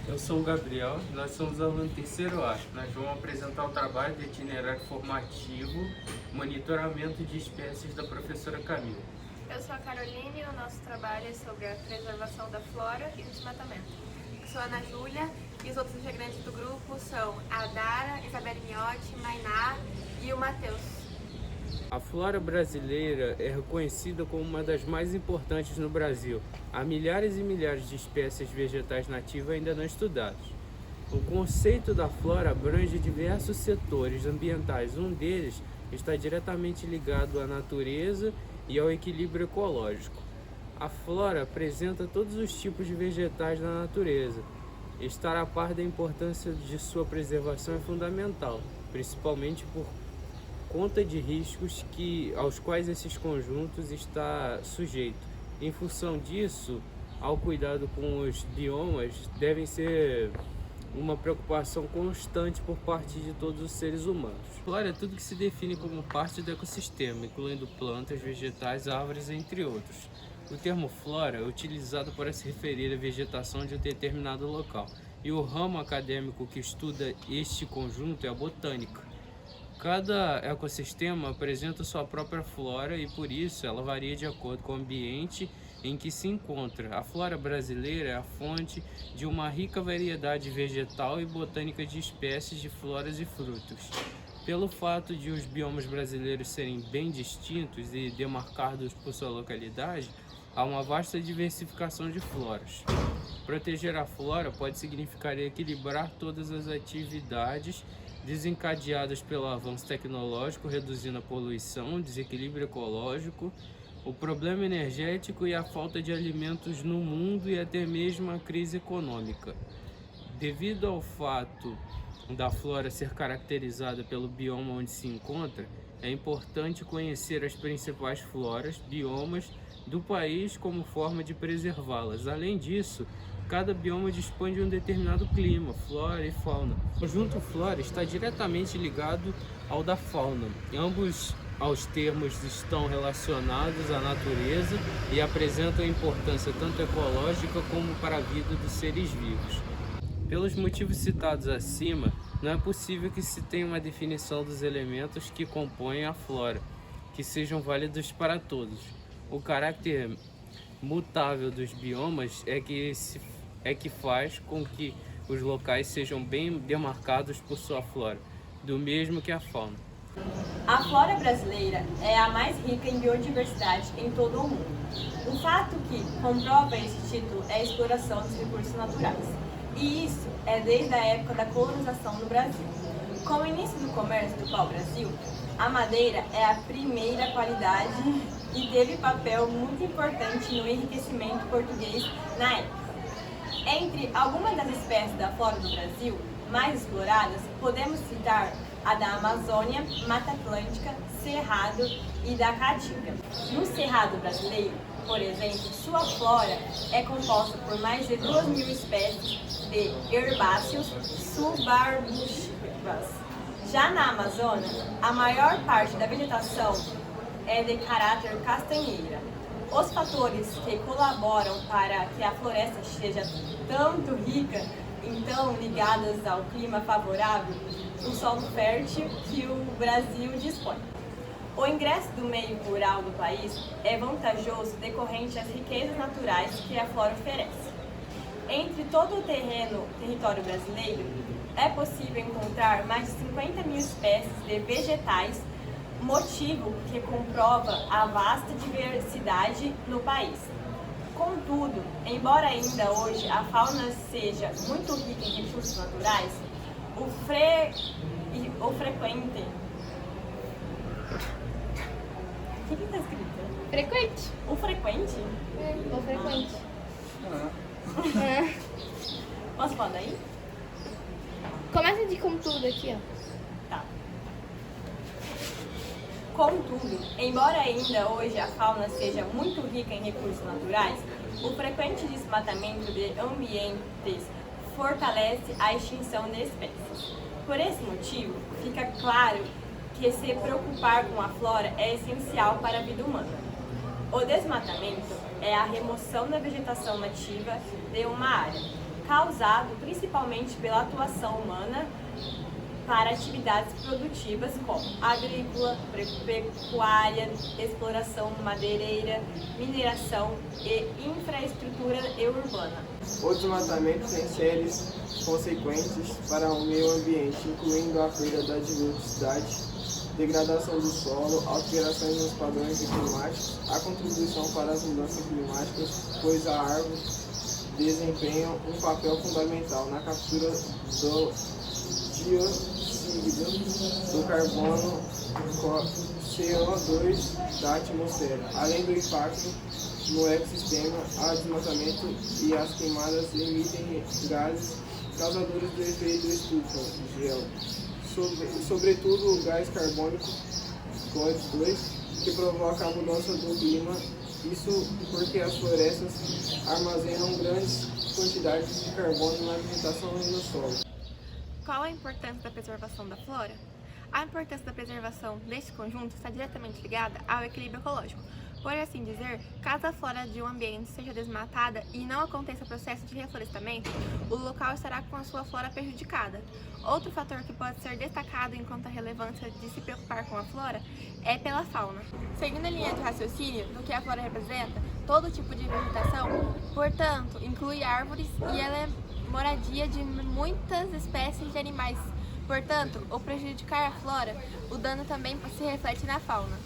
Eu sou o Gabriel, nós somos alunos do terceiro A. Nós vamos apresentar o trabalho de itinerário formativo, monitoramento de espécies da professora Camila. Eu sou a Caroline e o nosso trabalho é sobre a preservação da flora e o desmatamento. Eu sou a Ana Júlia e os outros integrantes do grupo são a Dara, Isabelle Miotti, Mainá e o Matheus. A flora brasileira é reconhecida como uma das mais importantes no Brasil. Há milhares e milhares de espécies vegetais nativas ainda não estudadas. O conceito da flora abrange diversos setores ambientais. Um deles está diretamente ligado à natureza e ao equilíbrio ecológico. A flora apresenta todos os tipos de vegetais na natureza. Estar a par da importância de sua preservação é fundamental, principalmente por conta de riscos aos quais esses conjuntos está sujeito. Em função disso, ao cuidado com os biomas devem ser uma preocupação constante por parte de todos os seres humanos. Flora é tudo que se define como parte do ecossistema, incluindo plantas, vegetais, árvores, entre outros. O termo flora é utilizado para se referir à vegetação de um determinado local, e o ramo acadêmico que estuda este conjunto é a botânica. Cada ecossistema apresenta sua própria flora e, por isso, ela varia de acordo com o ambiente em que se encontra. A flora brasileira é a fonte de uma rica variedade vegetal e botânica de espécies de floras e frutos. Pelo fato de os biomas brasileiros serem bem distintos e demarcados por sua localidade, há uma vasta diversificação de floras. Proteger a flora pode significar equilibrar todas as atividades desencadeadas pelo avanço tecnológico, reduzindo a poluição, desequilíbrio ecológico, o problema energético e a falta de alimentos no mundo e até mesmo a crise econômica. Devido ao fato da flora ser caracterizada pelo bioma onde se encontra, é importante conhecer as principais floras, biomas do país como forma de preservá-las. Além disso, cada bioma dispõe de um determinado clima, flora e fauna. O conjunto flora está diretamente ligado ao da fauna. Ambos aos termos estão relacionados à natureza e apresentam importância tanto ecológica como para a vida dos seres vivos. Pelos motivos citados acima, não é possível que se tenha uma definição dos elementos que compõem a flora, que sejam válidos para todos. O caráter mutável dos biomas é que faz com que os locais sejam bem demarcados por sua flora, do mesmo que a fauna. A flora brasileira é a mais rica em biodiversidade em todo o mundo. O fato que comprova esse título é a exploração dos recursos naturais. E isso é desde a época da colonização no Brasil. Com o início do comércio do pau-brasil, a madeira é a primeira qualidade e teve papel muito importante no enriquecimento português na época. Entre algumas das espécies da flora do Brasil mais exploradas, podemos citar a da Amazônia, Mata Atlântica, Cerrado e da Caatinga. No Cerrado brasileiro, por exemplo, sua flora é composta por mais de 2.000 espécies de herbáceos subarbustivas. Já na Amazônia, a maior parte da vegetação é de caráter castanheira. Os fatores que colaboram para que a floresta seja tanto rica, então ligadas ao clima favorável, o solo fértil que o Brasil dispõe. O ingresso do meio rural do país é vantajoso decorrente às riquezas naturais que a flora oferece. Entre todo o território brasileiro, é possível encontrar mais de 50.000 espécies de vegetais, motivo que comprova a vasta diversidade no país. Contudo, embora ainda hoje a fauna seja muito rica em recursos naturais, o frequente... O que está escrito? Frequente. O frequente? O frequente. Posso falar daí? Começa de contudo aqui, ó. Tá. Contudo, embora ainda hoje a fauna seja muito rica em recursos naturais, o frequente desmatamento de ambientes fortalece a extinção de espécies. Por esse motivo, fica claro que se preocupar com a flora é essencial para a vida humana. O desmatamento é a remoção da vegetação nativa de uma área, causado principalmente pela atuação humana para atividades produtivas como agrícola, pecuária, exploração madeireira, mineração e infraestrutura urbana. O desmatamento tem sérias consequências para o meio ambiente, incluindo a perda da diversidade, degradação do solo, alterações nos padrões climáticos, a contribuição para as mudanças climáticas, pois a árvore desempenha um papel fundamental na captura do dióxido do carbono CO2 da atmosfera, além do impacto no ecossistema. O desmatamento e as queimadas emitem gases causadores do efeito estufa, sobretudo o gás carbônico CO2, que provoca a mudança do clima. Isso porque as florestas armazenam grandes quantidades de carbono na vegetação e no solo. Qual a importância da preservação da flora? A importância da preservação deste conjunto está diretamente ligada ao equilíbrio ecológico. Por assim dizer, caso a flora de um ambiente seja desmatada e não aconteça o processo de reflorestamento, o local estará com a sua flora prejudicada. Outro fator que pode ser destacado enquanto a relevância de se preocupar com a flora é pela fauna. Seguindo a linha de raciocínio do que a flora representa, todo tipo de vegetação, portanto, inclui árvores e ela é moradia de muitas espécies de animais. Portanto, ao prejudicar a flora, o dano também se reflete na fauna.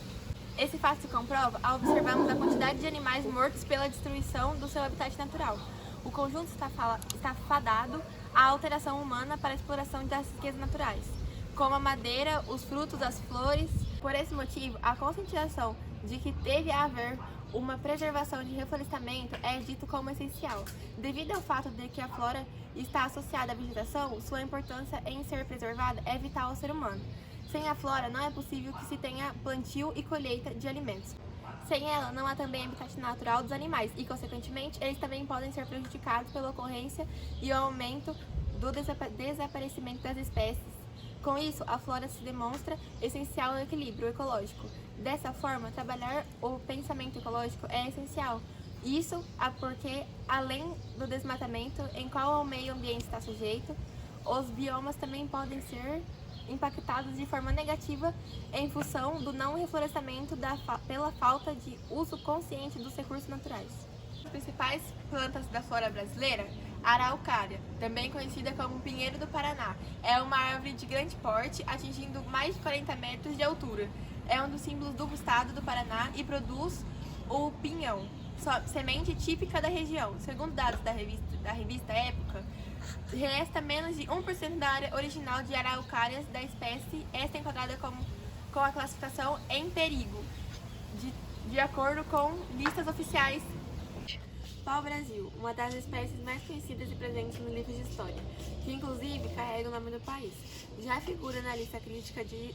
Esse fato se comprova ao observarmos a quantidade de animais mortos pela destruição do seu habitat natural. O conjunto está fadado à alteração humana para a exploração das riquezas naturais, como a madeira, os frutos, as flores. Por esse motivo, a conscientização de que deve haver uma preservação de reflorestamento é dito como essencial. Devido ao fato de que a flora está associada à vegetação, sua importância em ser preservada é vital ao ser humano. Sem a flora, não é possível que se tenha plantio e colheita de alimentos. Sem ela, não há também habitat natural dos animais e, consequentemente, eles também podem ser prejudicados pela ocorrência e o aumento do desaparecimento das espécies. Com isso, a flora se demonstra essencial ao equilíbrio ecológico. Dessa forma, trabalhar o pensamento ecológico é essencial. Isso porque, além do desmatamento em qual o meio ambiente está sujeito, os biomas também podem ser impactados de forma negativa em função do não reflorestamento pela falta de uso consciente dos recursos naturais. As principais plantas da flora brasileira, a araucária, também conhecida como pinheiro do Paraná, é uma árvore de grande porte, atingindo mais de 40 metros de altura. É um dos símbolos do estado do Paraná e produz o pinhão, semente típica da região. Segundo dados da revista Época, resta menos de 1% da área original de araucárias da espécie. Esta é enquadrada com a classificação em perigo, de acordo com listas oficiais. Pau-brasil, uma das espécies mais conhecidas e presentes no livro de história, que inclusive carrega o nome do país. Já figura na lista crítica de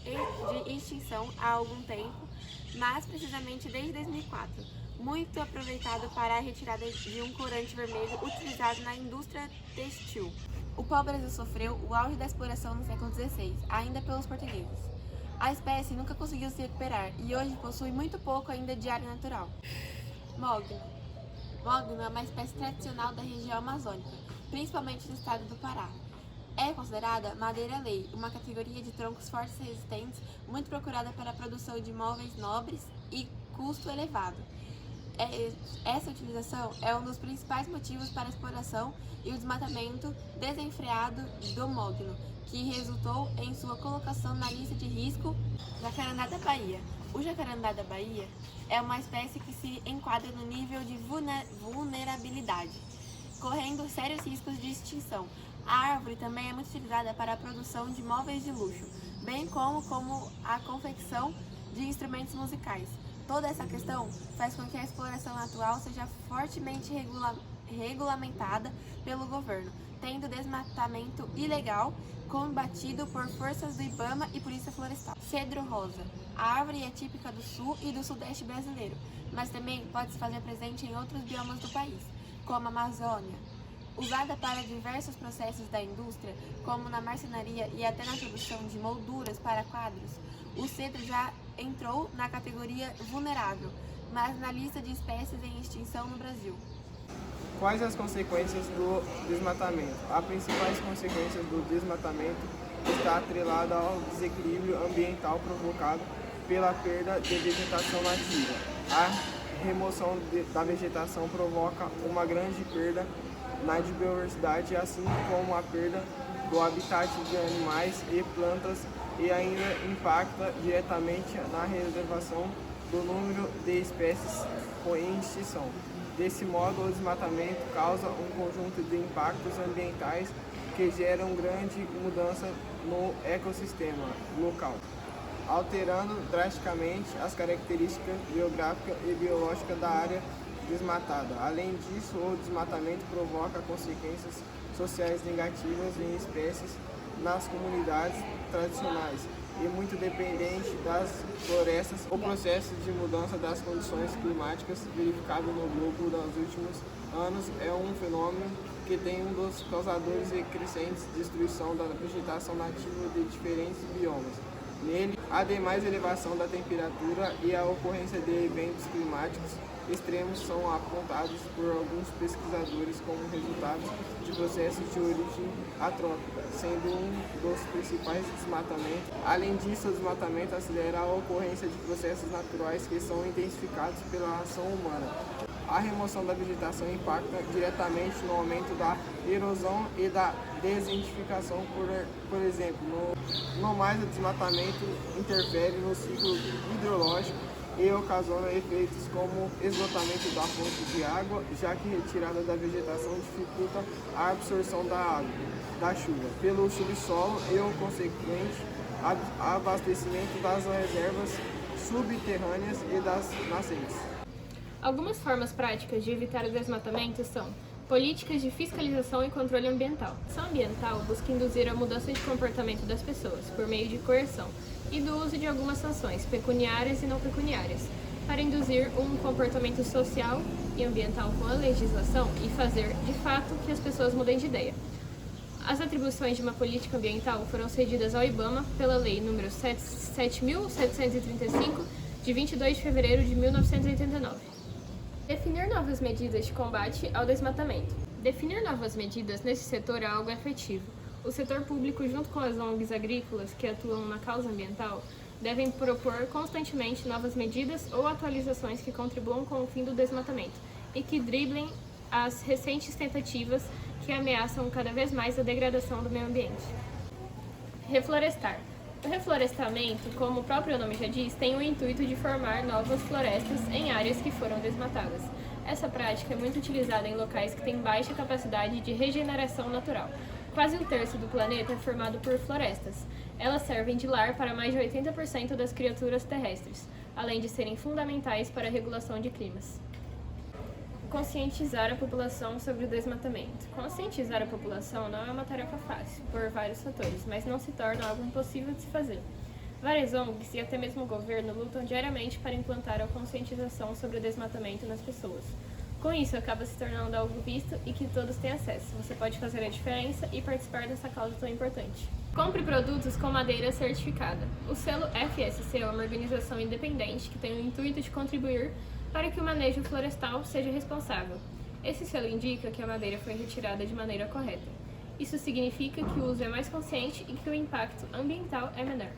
extinção há algum tempo, mas precisamente desde 2004. Muito aproveitado para a retirada de um corante vermelho utilizado na indústria textil. O pau-brasil sofreu o auge da exploração no século XVI, ainda pelos portugueses. A espécie nunca conseguiu se recuperar e hoje possui muito pouco ainda de área natural. Mogno. Mogno é uma espécie tradicional da região amazônica, principalmente no estado do Pará. É considerada madeira-lei, uma categoria de troncos fortes e resistentes, muito procurada para a produção de móveis nobres e custo elevado. Essa utilização é um dos principais motivos para a exploração e o desmatamento desenfreado do mogno, que resultou em sua colocação na lista de risco. Jacarandá da Bahia. O jacarandá da Bahia é uma espécie que se enquadra no nível de vulnerabilidade, correndo sérios riscos de extinção. A árvore também é muito utilizada para a produção de móveis de luxo, bem como a confecção de instrumentos musicais. Toda essa questão faz com que a exploração atual seja fortemente regulamentada pelo governo, tendo desmatamento ilegal combatido por forças do IBAMA e Polícia Florestal. Cedro rosa. A árvore é típica do sul e do sudeste brasileiro, mas também pode se fazer presente em outros biomas do país, como a Amazônia. Usada para diversos processos da indústria, como na marcenaria e até na produção de molduras para quadros, o cedro já entrou na categoria vulnerável, mas na lista de espécies em extinção no Brasil. Quais as consequências do desmatamento? As principais consequências do desmatamento está atrelada ao desequilíbrio ambiental provocado pela perda de vegetação nativa. A remoção da vegetação provoca uma grande perda na biodiversidade, assim como a perda do habitat de animais e plantas, e ainda impacta diretamente na reservação do número de espécies em extinção. Desse modo, o desmatamento causa um conjunto de impactos ambientais que geram grande mudança no ecossistema local, alterando drasticamente as características geográficas e biológicas da área desmatada. Além disso, o desmatamento provoca consequências sociais negativas em espécies nas comunidades tradicionais e muito dependente das florestas. O processo de mudança das condições climáticas verificado no globo nos últimos anos é um fenômeno que tem um dos causadores de crescente destruição da vegetação nativa de diferentes biomas. Nele, a demais elevação da temperatura e a ocorrência de eventos climáticos extremos são apontados por alguns pesquisadores como resultado de processos de origem antrópica, sendo um dos principais desmatamentos. Além disso, o desmatamento acelera a ocorrência de processos naturais que são intensificados pela ação humana. A remoção da vegetação impacta diretamente no aumento da erosão e da desertificação, por exemplo. No mais, o desmatamento interfere no ciclo hidrológico e ocasiona efeitos como esgotamento da fonte de água, já que retirada da vegetação dificulta a absorção da água da chuva pelo subsolo e o consequente abastecimento das reservas subterrâneas e das nascentes. Algumas formas práticas de evitar o desmatamento são políticas de fiscalização e controle ambiental. A ação ambiental busca induzir a mudança de comportamento das pessoas por meio de coerção e do uso de algumas sanções pecuniárias e não pecuniárias para induzir um comportamento social e ambiental com a legislação e fazer, de fato, que as pessoas mudem de ideia. As atribuições de uma política ambiental foram cedidas ao IBAMA pela Lei nº 7.735, de 22 de fevereiro de 1989. Definir novas medidas de combate ao desmatamento. Definir novas medidas nesse setor é algo efetivo. O setor público, junto com as ONGs agrícolas que atuam na causa ambiental, devem propor constantemente novas medidas ou atualizações que contribuam com o fim do desmatamento e que driblem as recentes tentativas que ameaçam cada vez mais a degradação do meio ambiente. Reflorestar. O reflorestamento, como o próprio nome já diz, tem o intuito de formar novas florestas em áreas que foram desmatadas. Essa prática é muito utilizada em locais que têm baixa capacidade de regeneração natural. Quase um terço do planeta é formado por florestas. Elas servem de lar para mais de 80% das criaturas terrestres, além de serem fundamentais para a regulação de climas. Conscientizar a população sobre o desmatamento. Conscientizar a população não é uma tarefa fácil, por vários fatores, mas não se torna algo impossível de se fazer. Várias ONGs e até mesmo o governo lutam diariamente para implantar a conscientização sobre o desmatamento nas pessoas. Com isso, acaba se tornando algo visto e que todos têm acesso. Você pode fazer a diferença e participar dessa causa tão importante. Compre produtos com madeira certificada. O selo FSC é uma organização independente que tem o intuito de contribuir para que o manejo florestal seja responsável. Esse selo indica que a madeira foi retirada de maneira correta. Isso significa que o uso é mais consciente e que o impacto ambiental é menor.